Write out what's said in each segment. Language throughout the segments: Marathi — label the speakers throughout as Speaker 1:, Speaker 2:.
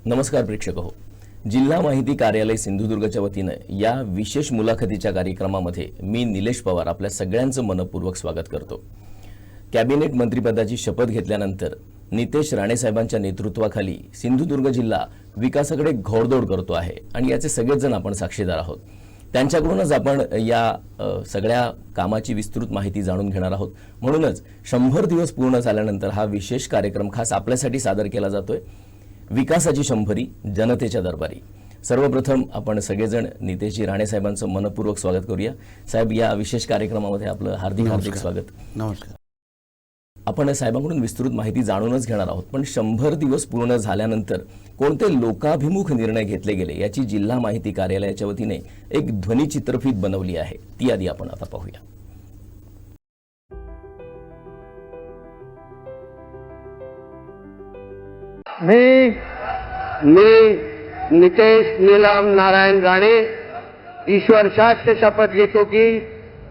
Speaker 1: नमस्कार प्रेक्षक हो. जिल्हा माहिती कार्यालय सिंधुदुर्गच्या वतीनं या विशेष मुलाखतीच्या कार्यक्रमामध्ये मी निलेश पवार आपल्या सगळ्यांचं मनपूर्वक स्वागत करतो. कॅबिनेट मंत्रिपदाची शपथ घेतल्यानंतर नितेश राणे साहेबांच्या नेतृत्वाखाली सिंधुदुर्ग जिल्हा विकासाकडे घोडदौड करतो आहे आणि याचे सगळेच जण आपण साक्षीदार आहोत. त्यांच्याकडूनच आपण या सगळ्या कामाची विस्तृत माहिती जाणून घेणार आहोत. म्हणूनच 100 दिवस पूर्ण झाल्यानंतर हा विशेष कार्यक्रम खास आपल्यासाठी सादर केला जातोय. विकासाची शंभरी जनतेच्या दरबारी. सर्वप्रथम आपण सगळेजण नितेशजी राणे साहेबांचं मनपूर्वक स्वागत करूया. साहेब, या विशेष कार्यक्रमामध्ये आपलं हार्दिक स्वागत.
Speaker 2: नमस्कार.
Speaker 1: आपण साहेबांकडून विस्तृत माहिती जाणूनच घेणार आहोत, पण 100 दिवस पूर्ण झाल्यानंतर कोणते लोकाभिमुख निर्णय घेतले गेले याची जिल्हा माहिती कार्यालयाच्या वतीने एक ध्वनिचित्रफीत बनवली आहे. ती आधी आपण आता पाहूया.
Speaker 3: मी नितेश नीलम नारायण राणे ईश्वर शास्त्र शपथ घेतो की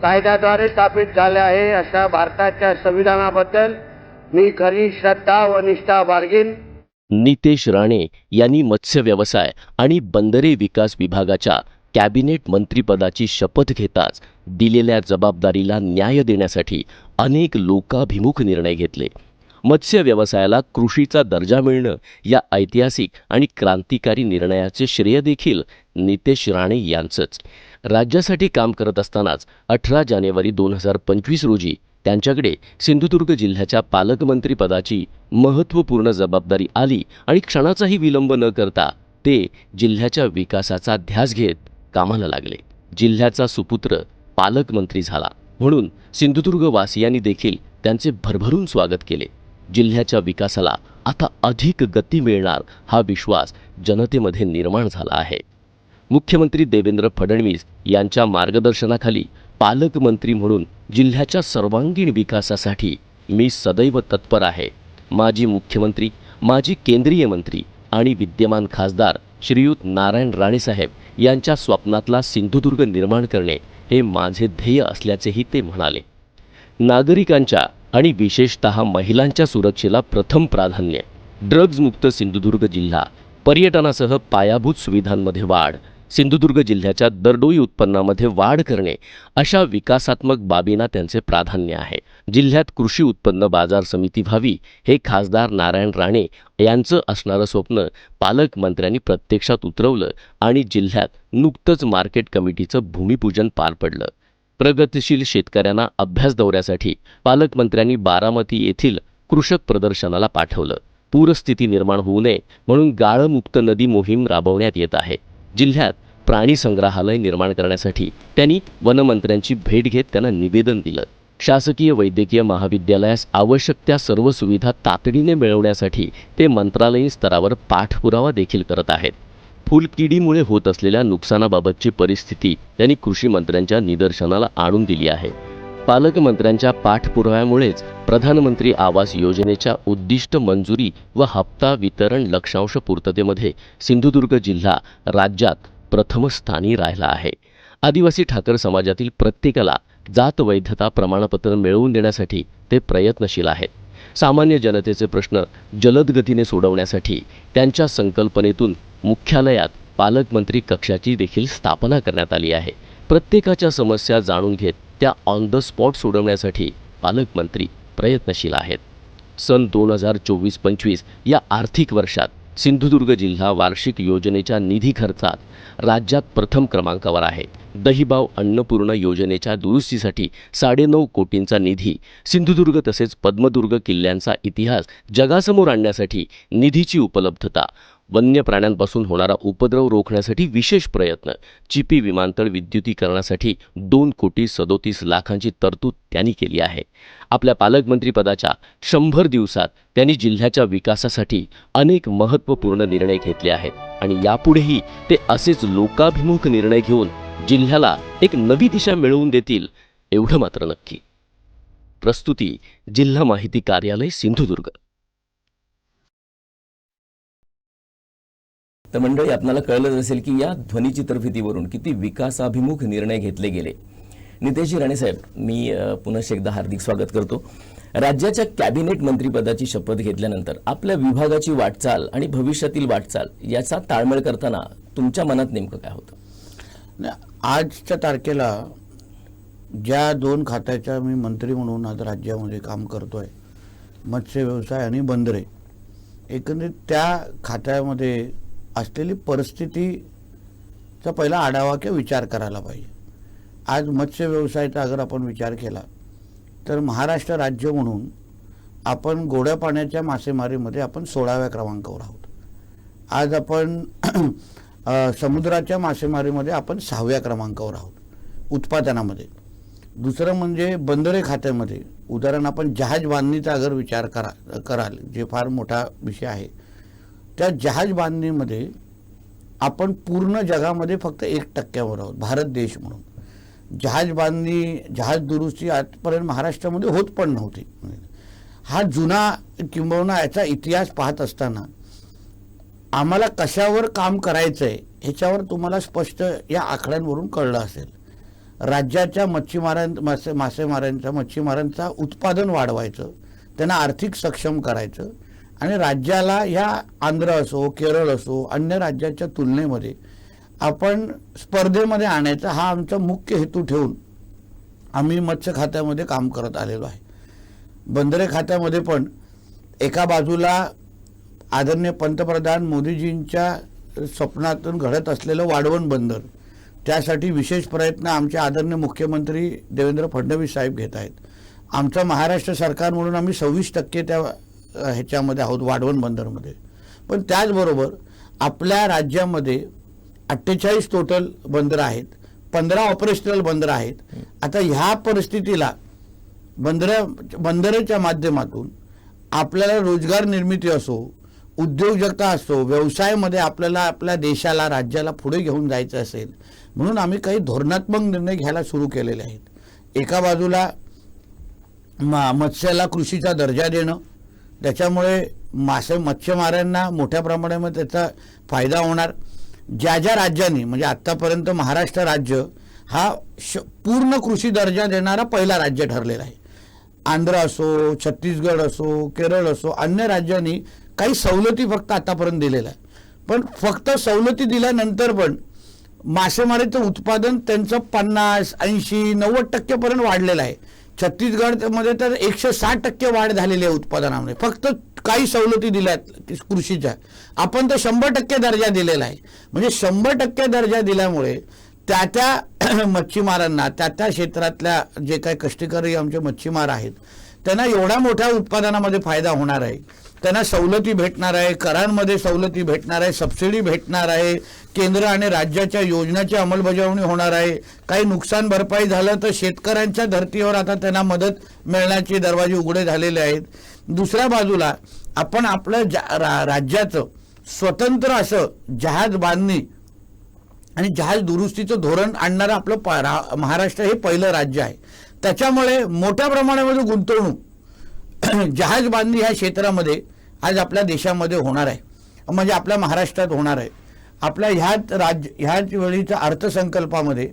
Speaker 3: कायद्याद्वारे स्थापित झाले आहे अशा भारताच्या संविधानाबद्दल मी खरी श्रद्धा व निष्ठा बाळगीन.
Speaker 4: नितेश राणे यांनी मत्स्य व्यवसाय आणि बंदरे विकास विभागाच्या कॅबिनेट मंत्रिपदाची शपथ घेताच दिलेल्या जबाबदारीला न्याय देण्यासाठी अनेक लोकाभिमुख निर्णय घेतले. मत्स्य व्यवसायाला कृषीचा दर्जा मिळणं या ऐतिहासिक आणि क्रांतिकारी निर्णयाचे श्रेय देखील नितेश राणे यांचंच. राज्यासाठी काम करत असतानाच 18 जानेवारी 2025 रोजी त्यांच्याकडे सिंधुदुर्ग जिल्ह्याच्या पालकमंत्रीपदाची महत्त्वपूर्ण जबाबदारी आली आणि क्षणाचाही विलंब न करता ते जिल्ह्याच्या विकासाचा ध्यास घेत कामाला लागले. जिल्ह्याचा सुपुत्र पालकमंत्री झाला म्हणून सिंधुदुर्गवासियांनी देखील त्यांचे भरभरून स्वागत केले. जिल्ह्याच्या विकासाला आता अधिक गती मिळणार हा विश्वास जनतेमध्ये निर्माण झाला आहे. मुख्यमंत्री देवेंद्र फडणवीस यांच्या मार्गदर्शनाखाली पालकमंत्री म्हणून जिल्ह्याच्या सर्वांगीण विकासासाठी मी सदैव तत्पर आहे. माजी मुख्यमंत्री, माजी केंद्रीय मंत्री आणि विद्यमान खासदार श्रीयुत नारायण राणेसाहेब यांच्या स्वप्नातला सिंधुदुर्ग निर्माण करणे हे माझे ध्येय असल्याचेही ते म्हणाले. नागरिकांच्या आणि विशेषतः महिलांच्या सुरक्षेला प्रथम प्राधान्य. ड्रग्जमुक्त सिंधुदुर्ग जिल्हा, पर्यटनासह पायाभूत सुविधांमध्ये वाढ, सिंधुदुर्ग जिल्ह्याच्या दरडोई उत्पन्नामध्ये वाढ करणे अशा विकासात्मक बाबींना त्यांचे प्राधान्य आहे. जिल्ह्यात कृषी उत्पन्न बाजार समिती व्हावी हे खासदार नारायण राणे यांचं असणारं स्वप्न पालकमंत्र्यांनी प्रत्यक्षात उतरवलं आणि जिल्ह्यात नुकतंच मार्केट कमिटीचं भूमिपूजन पार पडलं. प्रगतिशील शेतकऱ्यांना अभ्यास दौऱ्यासाठी पालकमंत्र्यांनी बारामती येथील कृषक प्रदर्शनाला पाठवलं. पूरस्थिती निर्माण होऊ नये म्हणून गाळमुक्त नदी मोहीम राबवण्यात येत आहे. जिल्ह्यात प्राणी संग्रहालय निर्माण करण्यासाठी त्यांनी वनमंत्र्यांची भेट घेत त्यांना निवेदन दिलं. शासकीय वैद्यकीय महाविद्यालयास आवश्यक त्या सर्व सुविधा तातडीने मिळवण्यासाठी ते मंत्रालयीन स्तरावर पाठपुरावा देखील करत आहेत. फुलकिडीमुळे होत असलेल्या नुकसानाबाबतची परिस्थिती त्यांनी कृषी मंत्र्यांच्या निदर्शनाला आणून दिली आहे. पालकमंत्र्यांच्या पाठपुराव्यामुळेच प्रधानमंत्री आवास योजनेच्या उद्दिष्ट मंजुरी व हप्ता वितरण लक्षांश पूर्ततेमध्ये सिंधुदुर्ग जिल्हा राज्यात प्रथम स्थानी राहिला आहे. आदिवासी ठाकर समाजातील प्रत्येकाला जात वैधता प्रमाणपत्र मिळवून देण्यासाठी ते प्रयत्नशील आहेत. सामान्य जनतेचे प्रश्न जलद गतीने सोडवण्यासाठी त्यांच्या संकल्पनेतून मुख्यालयात पालकमंत्री कक्षाची देखील स्थापना करण्यात आली आहे. प्रत्येकाच्या समस्या जाणून घेत त्या ऑन द स्पॉट सोडवण्यासाठी पालकमंत्री प्रयत्नशील आहेत. सन 2024-25 या आर्थिक वर्षात सिंधुदुर्ग जिल्हा वार्षिक योजनेच्या निधी खर्चात राज्यात प्रथम क्रमांकावर आहे. दहिबाव अन्नपूर्ण योजनेच्या दुरुस्तीसाठी 9.5 कोटींचा निधी, सिंधुदुर्ग तसेच पद्मदुर्ग किल्ल्यांचा इतिहास जगासमोर आणण्यासाठी निधीची उपलब्धता, वन्य प्राण्यांपासून होणारा उपद्रव रोखण्यासाठी विशेष प्रयत्न, चिपी विमानतळ विद्युतीकरणासाठी 2,37,00,000 तरतूद त्यांनी केली आहे. आपल्या पालकमंत्रीपदाच्या 100 दिवसात त्यांनी जिल्ह्याच्या विकासासाठी अनेक महत्त्वपूर्ण निर्णय घेतले आहेत आणि यापुढेही ते असेच लोकाभिमुख निर्णय घेऊन जिल्ह्याला एक नवी दिशा मिळवून देतील एवढं मात्र नक्की. प्रस्तुती जिल्हा माहिती कार्यालय सिंधुदुर्ग.
Speaker 1: तर मंडळी, आपल्याला कळलंच असेल की या ध्वनिचित्रफितीवरून किती विकासाभिमुख निर्णय घेतले गेले. नितेशजी राणे साहेब, मी पुन्हा एकदा हार्दिक स्वागत करतो. राज्याच्या कॅबिनेट मंत्रिपदाची शपथ घेतल्यानंतर आपल्या विभागाची वाटचाल आणि भविष्यातील वाटचाल याचा ताळमेळ करताना तुमच्या मनात नेमकं काय होतं?
Speaker 2: आजच्या तारखेला ज्या 2 खात्याच्या मी मंत्री म्हणून आज राज्यामध्ये काम करतोय, मत्स्य व्यवसाय आणि बंदरे, एकंदरीत त्या खात्यामध्ये असलेली परिस्थितीचा पहिला आढावा किंवा विचार करायला पाहिजे. आज मत्स्य व्यवसायाचा अगर आपण विचार केला तर महाराष्ट्र राज्य म्हणून आपण गोड्या पाण्याच्या मासेमारीमध्ये आपण 16व्या क्रमांकावर आहोत. आज आपण समुद्राच्या मासेमारीमध्ये आपण 6व्या क्रमांकावर आहोत उत्पादनामध्ये. दुसरं म्हणजे बंदरे खात्यामध्ये उदाहरण आपण जहाज बांधणीचा अगर विचार कराल, जे फार मोठा विषय आहे, त्या जहाज बांधणीमध्ये आपण पूर्ण जगामध्ये फक्त 1% आहोत भारत देश म्हणून. जहाज बांधणी, जहाज दुरुस्ती आजपर्यंत महाराष्ट्रामध्ये होत पण नव्हती. हा जुना किंबहुना याचा इतिहास पाहत असताना आम्हाला कशावर काम करायचं आहे ह्याच्यावर तुम्हाला स्पष्ट या आकड्यांवरून कळलं असेल. राज्याच्या मच्छीमारांचा उत्पादन वाढवायचं, त्यांना आर्थिक सक्षम करायचं आणि राज्याला ह्या आंध्र असो, केरळ असो, अन्य राज्याच्या तुलनेमध्ये आपण स्पर्धेमध्ये आणायचा हा आमचा मुख्य हेतू ठेवून आम्ही मत्स्य खात्यामध्ये काम करत आलेलो आहे. बंदरे खात्यामध्ये पण एका बाजूला आदरणीय पंतप्रधान मोदीजींच्या स्वप्नातून घडत असलेलं वाढवण बंदर, त्यासाठी विशेष प्रयत्न आमचे आदरणीय मुख्यमंत्री देवेंद्र फडणवीस साहेब घेत आहेत. आमचं महाराष्ट्र सरकार म्हणून आम्ही 26% त्या ह्याच्यामध्ये आहोत वाढवण बंदरमध्ये. पण त्याचबरोबर आपल्या राज्यामध्ये 48 टोटल बंदर आहेत, 15 ऑपरेशनल बंदर आहेत. आता ह्या परिस्थितीला बंदराच्या माध्यमातून आपल्याला रोजगार निर्मिती असो, उद्योजकता असो, व्यवसायामध्ये आपल्याला आपल्या देशाला, राज्याला पुढे घेऊन जायचं असेल म्हणून आम्ही काही धोरणात्मक निर्णय घ्यायला सुरू केलेले आहेत. एका बाजूला मत्स्याला कृषीचा दर्जा देणं, त्याच्यामुळे मच्छीमारांना मोठ्या प्रमाणामध्ये त्याचा फायदा होणार. ज्या ज्या राज्यांनी म्हणजे आत्तापर्यंत महाराष्ट्र राज्य हा पूर्ण कृषी दर्जा देणारा पहिला राज्य ठरलेला आहे. आंध्र असो, छत्तीसगड असो, केरळ असो, अन्य राज्यांनी काही सवलती फक्त आतापर्यंत दिलेल्या आहे. पण फक्त सवलती दिल्यानंतर पण मासेमारीचं उत्पादन त्यांचं 50, 80, 90% पर्यंत वाढलेलं आहे. छत्तीसगडमध्ये तर 160% वाढ झालेली आहे उत्पादनामध्ये, फक्त काही सवलती दिल्यात कृषीच्या. आपण तर 100% दर्जा दिलेला आहे. म्हणजे 100% दर्जा दिल्यामुळे त्या मच्छीमारांना, त्या क्षेत्रातल्या जे काही कष्टकरी आमचे मच्छीमार आहेत त्यांना एवढ्या मोठ्या उत्पादनामध्ये फायदा होणार आहे. त्यांना सवलती भेटणार आहे, करांमध्ये सवलती भेटणार आहे, सबसिडी भेटणार आहे, केंद्र आणि राज्याच्या योजनांची अंमलबजावणी होणार आहे. काही नुकसान भरपाई झालं तर शेतकऱ्यांच्या धर्तीवर आता त्यांना मदत मिळण्याचे दरवाजे उघडे झालेले आहेत. दुसऱ्या बाजूला आपण आपलं राज्याचं स्वतंत्र असं जहाज बांधणी आणि जहाज दुरुस्तीचं धोरण आणणारं आपलं महाराष्ट्र हे पहिलं राज्य आहे. त्याच्यामुळे मोठ्या प्रमाणामध्ये गुंतवणूक जहाज बांधणी ह्या क्षेत्रामध्ये आज आपल्या देशामध्ये होणार आहे, म्हणजे आपल्या महाराष्ट्रात होणार आहे. आपल्या ह्याच वेळीच्या अर्थसंकल्पामध्ये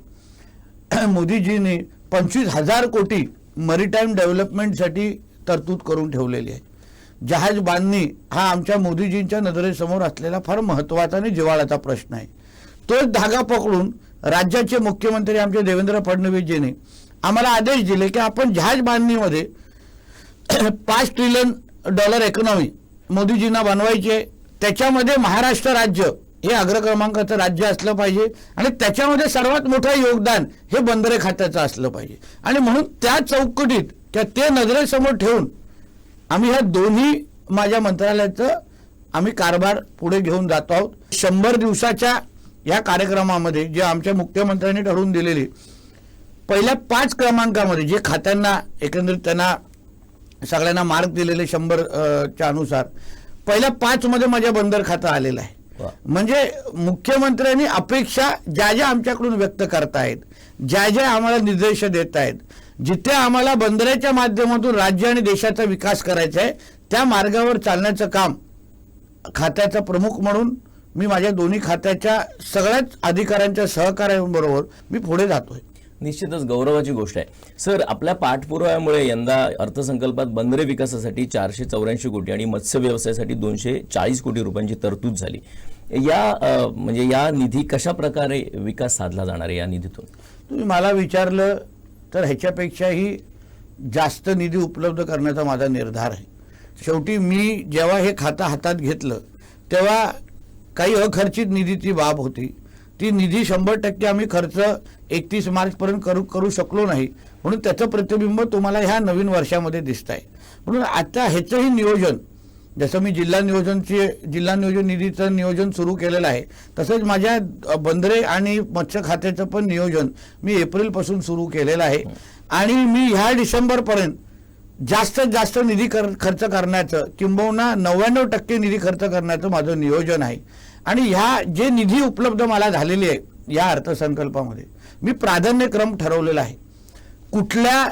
Speaker 2: मोदीजींनी 25,000 कोटी मरीटाईम डेव्हलपमेंटसाठी तरतूद करून ठेवलेली आहे. जहाज बांधणी हा आमच्या मोदीजींच्या नजरेसमोर असलेला फार महत्त्वाचा आणि जिव्हाळ्याचा प्रश्न आहे. तोच धागा पकडून राज्याचे मुख्यमंत्री आमचे देवेंद्र फडणवीसजींनी आम्हाला आदेश दिले की आपण जहाज बांधणीमध्ये $5 ट्रिलियन इकॉनॉमी मोदीजींना बनवायचे. त्याच्यामध्ये महाराष्ट्र राज्य हे अग्रक्रमांकाचं राज्य असलं पाहिजे आणि त्याच्यामध्ये सर्वात मोठं योगदान हे बंदरे खात्याचं असलं पाहिजे. आणि म्हणून त्या चौकटीत ते नजरेसमोर ठेवून आम्ही ह्या दोन्ही माझ्या मंत्रालयाचं आम्ही कारभार पुढे घेऊन जातो आहोत. 100 दिवसाच्या या कार्यक्रमामध्ये जे आमच्या मुख्यमंत्र्यांनी ठरवून दिलेली पहिल्या 5 क्रमांकामध्ये जे खात्यांना एकंदरीत त्यांना सगळ्यांना मार्क दिलेले 100च्या अनुसार पहिल्या 5 मध्ये माझ्या बंदर खातं आलेलं आहे. म्हणजे मुख्यमंत्र्यांनी अपेक्षा ज्या ज्या आमच्याकडून व्यक्त करतायत, ज्या ज्या आम्हाला निर्देश देत आहेत, जिथे आम्हाला बंदराच्या माध्यमातून राज्य आणि देशाचा विकास करायचा आहे त्या मार्गावर चालण्याचं काम खात्याचा प्रमुख म्हणून मी माझ्या दोन्ही खात्याच्या सगळ्याच अधिकाऱ्यांच्या सहकार्याबरोबर मी पुढे जातोय.
Speaker 1: निश्चितच गौरवाची गोष्ट आहे. सर, आपल्या पाठपुराव्यामुळे यंदा अर्थसंकल्पात बंदरे विकासासाठी 484 कोटी आणि मत्स्य व्यवसायासाठी 240 कोटी रुपयांची तरतूद झाली. म्हणजे या निधी कशा प्रकारे विकास साधला जाणार आहे या निधीतून?
Speaker 2: तुम्ही मला विचारलं तर ह्याच्यापेक्षाही जास्त निधी उपलब्ध करण्याचा माझा निर्धार आहे. शेवटी मी जेव्हा हे खातं हातात घेतलं तेव्हा काही अखर्चित निधीची बाब होती. ती निधी 100% आम्ही खर्च 31 मार्चपर्यंत करू शकलो नाही, म्हणून त्याचं प्रतिबिंब तुम्हाला ह्या नवीन वर्षामध्ये दिसत आहे. म्हणून आता ह्याचंही नियोजन, जसं मी जिल्हा नियोजन निधीचं नियोजन सुरू केलेलं आहे, तसंच माझ्या बंदरे आणि मत्स्य खात्याचं पण नियोजन मी एप्रिलपासून सुरू केलेलं आहे. आणि मी ह्या डिसेंबरपर्यंत जास्तीत जास्त निधी खर्च करण्याचं, किंबहुना 99% निधी खर्च करण्याचं माझं नियोजन आहे. आणि ह्या जे निधी उपलब्ध मला झालेली आहे या अर्थसंकल्पामध्ये मी प्राधान्यक्रम ठरवलेला आहे. कुठल्या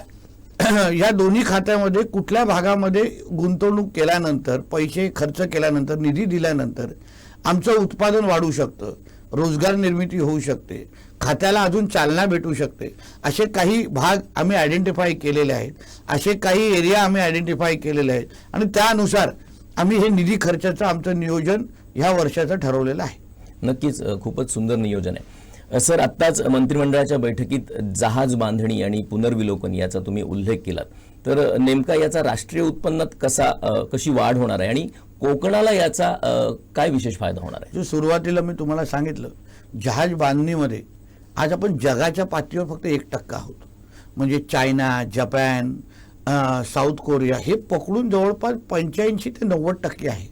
Speaker 2: या दोन्ही खात्यामध्ये कुठल्या भागामध्ये गुंतवणूक केल्यानंतर, पैसे खर्च केल्यानंतर, निधी दिल्यानंतर आमचं उत्पादन वाढू शकतं, रोजगार निर्मिती होऊ शकते, खात्याला अजून चालना भेटू शकते, असे काही भाग आम्ही आयडेंटिफाय केलेले आहेत, असे काही एरिया आम्ही आयडेंटिफाय केलेले आहेत आणि त्यानुसार आम्ही हे निधी खर्चाचं आमचं नियोजन ह्या वर्षाचं ठरवलेलं आहे.
Speaker 1: नक्कीच खूपच सुंदर नियोजन आहे. सर, आत्ताच मंत्रिमंडळाच्या बैठकीत जहाज बांधणी आणि पुनर्विलोकन याचा तुम्ही उल्लेख केलात, तर नेमका याचा राष्ट्रीय उत्पन्नात कशी वाढ होणार आहे आणि कोकणाला याचा काय विशेष फायदा होणार आहे?
Speaker 2: जो सुरुवातीला मी तुम्हाला सांगितलं, जहाज बांधणीमध्ये आज आपण जगाच्या पातळीवर फक्त 1% आहोत. म्हणजे चायना, जपान, साऊथ कोरिया हे पकडून जवळपास 85 ते 90% आहे.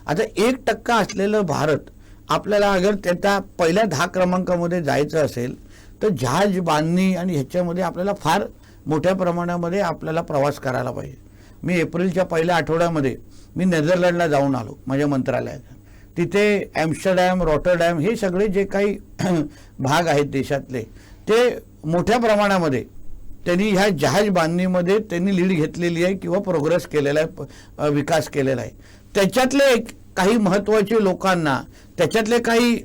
Speaker 2: आता 1% असलेलं भारत आपल्याला अगर त्याच्या पहिल्या 10 क्रमांकामध्ये जायचं असेल तर जहाज बांधणी आणि ह्याच्यामध्ये आपल्याला फार मोठ्या प्रमाणामध्ये आपल्याला प्रवास करायला पाहिजे. मी एप्रिलच्या पहिल्या आठवड्यामध्ये मी नेदरलँडला जाऊन आलो माझ्या मंत्रालयात. तिथे ॲम्स्टरडॅम, रॉटरडॅम हे सगळे जे काही भाग आहेत देशातले, ते मोठ्या प्रमाणामध्ये त्यांनी ह्या जहाज बांधणीमध्ये त्यांनी लीड घेतलेली आहे किंवा प्रोग्रेस केलेला आहे, विकास केलेला आहे. त्याच्यातले काही महत्त्वाचे लोकांना, त्याच्यातले काही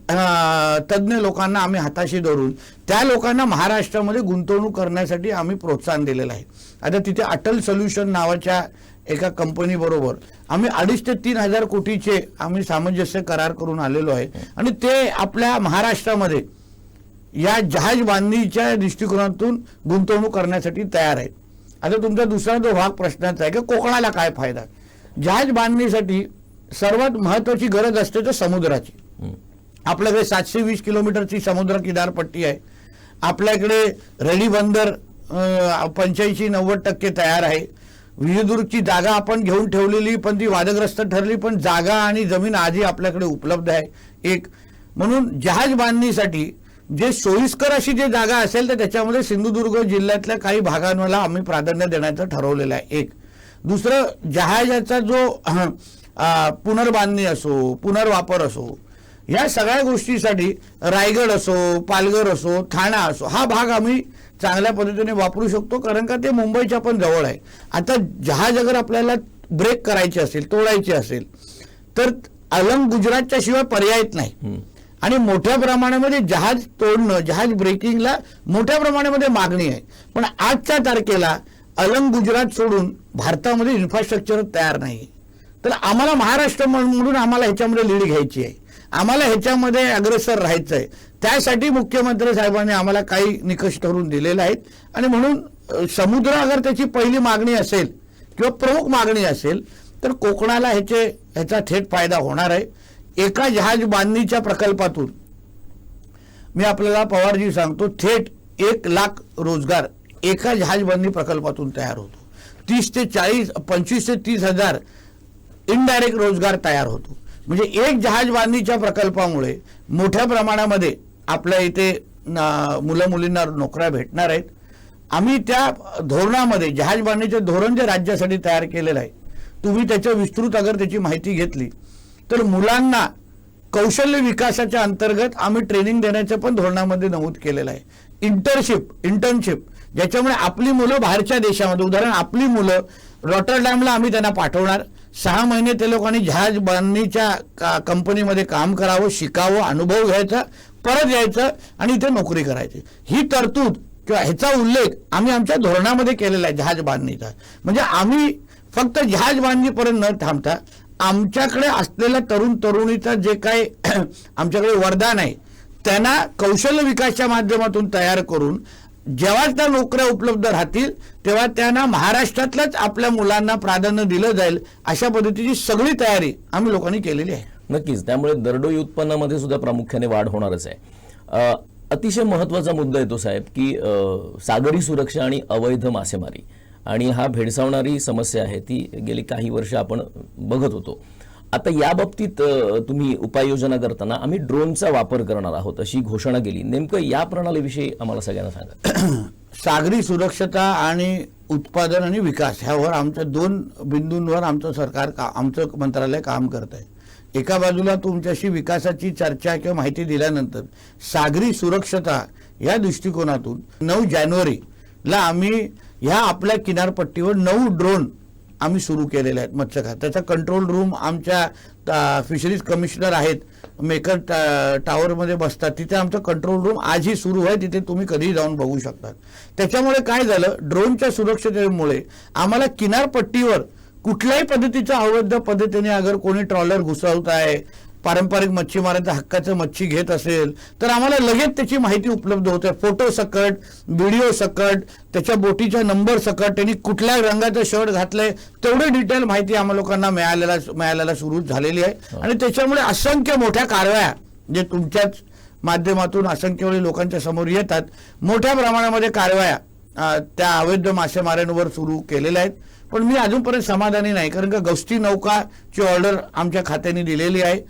Speaker 2: तज्ज्ञ लोकांना आम्ही हाताशी धरून त्या लोकांना महाराष्ट्रामध्ये गुंतवणूक करण्यासाठी आम्ही प्रोत्साहन दिलेलं आहे. आता तिथे अटल सोल्युशन नावाच्या एका कंपनीबरोबर आम्ही 2,500 ते 3,000 कोटीचे आम्ही सामंजस्य करार करून आलेलो आहे आणि ते आपल्या महाराष्ट्रामध्ये या जहाज बांधणीच्या दृष्टिकोनातून गुंतवणूक करण्यासाठी तयार आहेत. आता तुमचा दुसरा जो भाग प्रश्नाचा आहे की कोकणाला काय फायदा. जहाज बांधणीसाठी सर्वात महत्त्वाची गरज असते तर समुद्राची. आपल्याकडे 720 किलोमीटरची समुद्र किनारपट्टी आहे. आपल्याकडे रेडी बंदर 85-90% तयार आहे. विजयदुर्गची जागा आपण घेऊन ठेवलेली, पण ती वादग्रस्त ठरली, पण जागा आणि जमीन आजही आपल्याकडे उपलब्ध आहे. एक म्हणून जहाज बांधणीसाठी जे सोयीस्कर अशी जे जागा असेल तर त्याच्यामध्ये सिंधुदुर्ग जिल्ह्यातल्या काही भागांना आम्ही प्राधान्य देण्याचं ठरवलेलं आहे. एक दुसरं, जहाजाचा जो पुनर्बांधणी असो, पुनर्वापर असो, या सगळ्या गोष्टीसाठी रायगड असो, पालघर असो, ठाणा असो, हा भाग आम्ही चांगल्या पद्धतीने वापरू शकतो, कारण का ते मुंबईच्या पण जवळ आहे. आता जहाज अगर आपल्याला ब्रेक करायचे असेल, तोडायचे असेल तर अलंग गुजरातच्या शिवाय पर्यायच नाही. आणि मोठ्या प्रमाणामध्ये जहाज तोडणं, जहाज ब्रेकिंगला मोठ्या प्रमाणामध्ये मागणी आहे. पण आजच्या तारखेला अलंग गुजरात सोडून भारतामध्ये इन्फ्रास्ट्रक्चर तयार नाही. तर आम्हाला महाराष्ट्र म्हणून आम्हाला ह्याच्यामध्ये लीड घ्यायची आहे, आम्हाला ह्याच्यामध्ये अग्रेसर राहायचं आहे. त्यासाठी मुख्यमंत्री साहेबांनी आम्हाला काही निकष ठरवून दिलेले आहेत. आणि म्हणून समुद्र अगर त्याची पहिली मागणी असेल किंवा प्रमुख मागणी असेल तर कोकणाला ह्याचा थेट फायदा होणार आहे. एका जहाज बांधणीच्या प्रकल्पातून मी आपल्याला पवारजी सांगतो, थेट 1,00,000 रोजगार एका जहाज बांधणी प्रकल्पातून तयार होतो. 25 ते 30 हजार इनडायरेक्ट रोजगार तयार होतो. म्हणजे एक जहाज बांधणीच्या प्रकल्पामुळे मोठ्या प्रमाणामध्ये आपल्या इथे मुलं मुलींना नोकऱ्या भेटणार आहेत. आम्ही त्या धोरणामध्ये जहाज बांधणीचं धोरण जे राज्यासाठी तयार केलेलं आहे, तुम्ही त्याचं विस्तृत अगर त्याची माहिती घेतली तर मुलांना कौशल्य विकासाच्या अंतर्गत आम्ही ट्रेनिंग देण्याचं पण धोरणामध्ये नमूद केलेलं आहे. इंटर्नशिप ज्याच्यामुळे आपली मुलं बाहेरच्या देशामध्ये, उदाहरण आपली मुलं रॉटरडॅमला आम्ही त्यांना पाठवणार. 6 महिने ते लोकांनी जहाज बांधणीच्या कंपनीमध्ये काम करावं, शिकावं, अनुभव घ्यायचा, परत यायचं आणि इथे नोकरी करायची. ही तरतूद किंवा ह्याचा उल्लेख आम्ही आमच्या धोरणामध्ये केलेला आहे जहाज बांधणीचा. म्हणजे आम्ही फक्त जहाज बांधणीपर्यंत न थांबता आमच्याकडे असलेल्या तरुण तरुणीचं जे काही आमच्याकडे वरदान आहे त्यांना कौशल्य विकासाच्या माध्यमातून तयार करून जेव्हा त्या नोकऱ्या उपलब्ध राहतील तेव्हा त्यांना महाराष्ट्रातल्याच आपल्या मुलांना प्राधान्य दिलं जाईल अशा पद्धतीची सगळी तयारी आम्ही लोकांनी केलेली आहे.
Speaker 1: नक्कीच. त्यामुळे दरडोई उत्पन्नामध्ये सुद्धा प्रामुख्याने वाढ होणारच आहे. अतिशय महत्त्वाचा मुद्दा येतो साहेब की सागरी सुरक्षा आणि अवैध मासेमारी आणि हा भेडसावणारी समस्या आहे ती गेली काही वर्ष आपण बघत होतो. आता या बाबतीत तुम्ही उपाययोजना करताना आम्ही ड्रोनचा वापर करणार आहोत अशी घोषणा केली. नेमकं या प्रणालीविषयी आम्हाला सगळ्यांना सांगा.
Speaker 2: सागरी सुरक्षता आणि उत्पादन आणि विकास ह्यावर आमच्या 2 बिंदूंवर आमचं सरकार आमचं मंत्रालय काम करत आहे. एका बाजूला तुमच्याशी विकासाची चर्चा किंवा माहिती दिल्यानंतर सागरी सुरक्षता या दृष्टिकोनातून 9 जानेवारीला आम्ही ह्या आपल्या किनारपट्टीवर 9 ड्रोन आम्ही सुरू केलेले आहेत मत्स्य खात्याचा कंट्रोल रूम आमच्या फिशरीज कमिशनर आहेत मेकर टावरमध्ये बसतात तिथे आमचं कंट्रोल रूम आजही सुरू आहे. तिथे तुम्ही कधीही जाऊन बघू शकता. त्याच्यामुळे काय झालं ड्रोनच्या सुरक्षतेमुळे आम्हाला किनारपट्टीवर कुठल्याही पद्धतीच्या अवैध पद्धतीने अगर कोणी ट्रॉलर घुसवत आहे पारंपरिक मच्छीमारांच्या हक्काचं मच्छी घेत असेल तर आम्हाला लगेच त्याची माहिती उपलब्ध होते. फोटो सकट व्हिडिओ सकट त्याच्या बोटीचा नंबर सकट त्यांनी कुठल्या रंगाचं शर्ट घातलंय तेवढे डिटेल माहिती आम्हा लोकांना मिळायला सुरू झालेली आहे. आणि त्याच्यामुळे असंख्य मोठ्या कारवाया जे तुमच्याच माध्यमातून असंख्य वेळी लोकांच्या समोर येतात मोठ्या प्रमाणामध्ये कारवाया त्या अवैध मासेमाऱ्यांवर सुरू केलेल्या आहेत. पण मी अजूनपर्यंत समाधानी नाही कारण का गस्ती नौकाची ऑर्डर आमच्या खात्याने दिलेली आहे.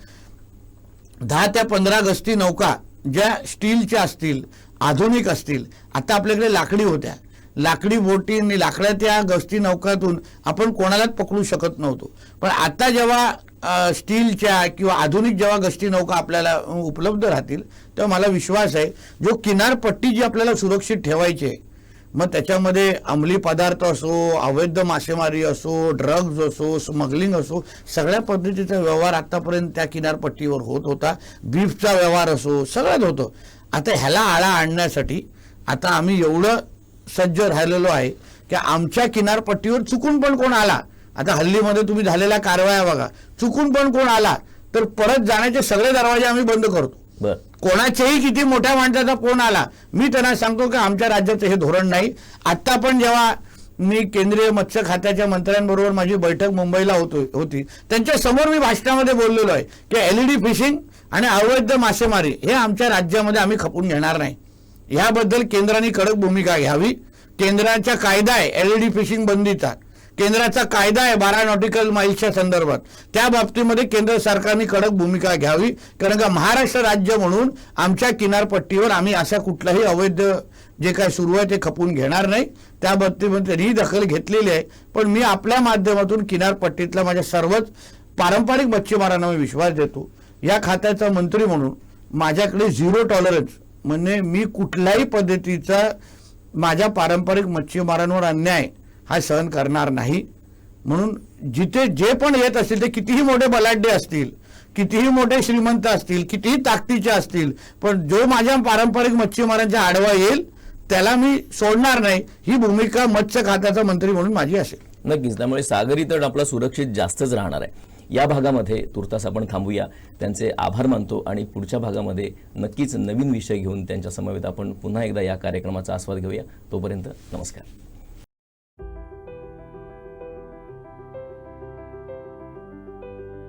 Speaker 2: 10 ते 15 गस्ती नौका ज्या स्टीलच्या असतील आधुनिक असतील. आता आपल्याकडे लाकडी होत्या लाकडी बोटी आणि लाकडाच्या गस्ती नौकातून आपण कोणालाच पकडू शकत नव्हतो. पण आता जेव्हा स्टीलच्या किंवा आधुनिक जेव्हा गस्ती नौका आपल्याला उपलब्ध राहतील तेव्हा मला विश्वास आहे जो किनारपट्टी जी आपल्याला सुरक्षित ठेवायची आहे मग त्याच्यामध्ये अंमली पदार्थ असो अवैध मासेमारी असो ड्रग्ज असो स्मगलिंग असो सगळ्या पद्धतीचा व्यवहार आतापर्यंत त्या किनारपट्टीवर होत होता. बीफचा व्यवहार असो सगळंच होतं. आता ह्याला आळा आणण्यासाठी आता आम्ही एवढं सज्ज राहिलेलो आहे की आमच्या किनारपट्टीवर चुकून पण कोण आला आता हल्लीमध्ये तुम्ही झालेल्या कारवाया बघा चुकून पण कोण आला तर परत जाण्याचे सगळे दरवाजे आम्ही बंद करतो. कोणाचेही किती मोठ्या माणसाचा फोन आला मी त्यांना सांगतो की आमच्या राज्याचं हे धोरण नाही. आत्ता पण जेव्हा मी केंद्रीय मत्स्य खात्याच्या मंत्र्यांबरोबर माझी बैठक मुंबईला होती त्यांच्या समोर मी भाषणामध्ये बोललेलो आहे की LED फिशिंग आणि अवैध मासेमारी हे आमच्या राज्यामध्ये आम्ही खपून घेणार नाही. याबद्दल केंद्राने कडक भूमिका घ्यावी. केंद्राचा कायदा आहे LED फिशिंग बंदीचा केंद्राचा कायदा आहे 12 नॉटिकल माईल्सच्या संदर्भात त्या बाबतीमध्ये केंद्र सरकारने कडक भूमिका घ्यावी. कारण का महाराष्ट्र राज्य म्हणून आमच्या किनारपट्टीवर आम्ही असा कुठलाही अवैध जे काय सुरू आहे ते खपून घेणार नाही. त्या बाबतीमध्ये त्यांनी दखल घेतलेली आहे. पण मी आपल्या माध्यमातून किनारपट्टीतल्या माझ्या सर्वच पारंपरिक मच्छीमारांना मी विश्वास देतो. या खात्याचा मंत्री म्हणून माझ्याकडे 0 टॉलरन्स म्हणजे मी कुठल्याही पद्धतीचा माझ्या पारंपरिक मच्छीमारांवर अन्याय हा सहन करणार नाही. म्हणून जिथे जे पण येत असतील ते कितीही मोठे बलाढ्य असतील कितीही मोठे श्रीमंत असतील कितीही ताकदीचे असतील पण जो माझ्या पारंपरिक मच्छीमारांच्या आडवा येईल त्याला मी सोडणार नाही. ही भूमिका मत्स्य खात्याचा मंत्री म्हणून माझी असेल.
Speaker 1: नक्कीच. त्यामुळे सागरी तट आपला सुरक्षित जास्तच राहणार आहे. या भागामध्ये तुर्तास आपण थांबूया. त्यांचे आभार मानतो आणि पुढच्या भागामध्ये नक्कीच नवीन विषय घेऊन त्यांच्या समवेत आपण पुन्हा एकदा या कार्यक्रमाचा आस्वाद घेऊया. तोपर्यंत नमस्कार.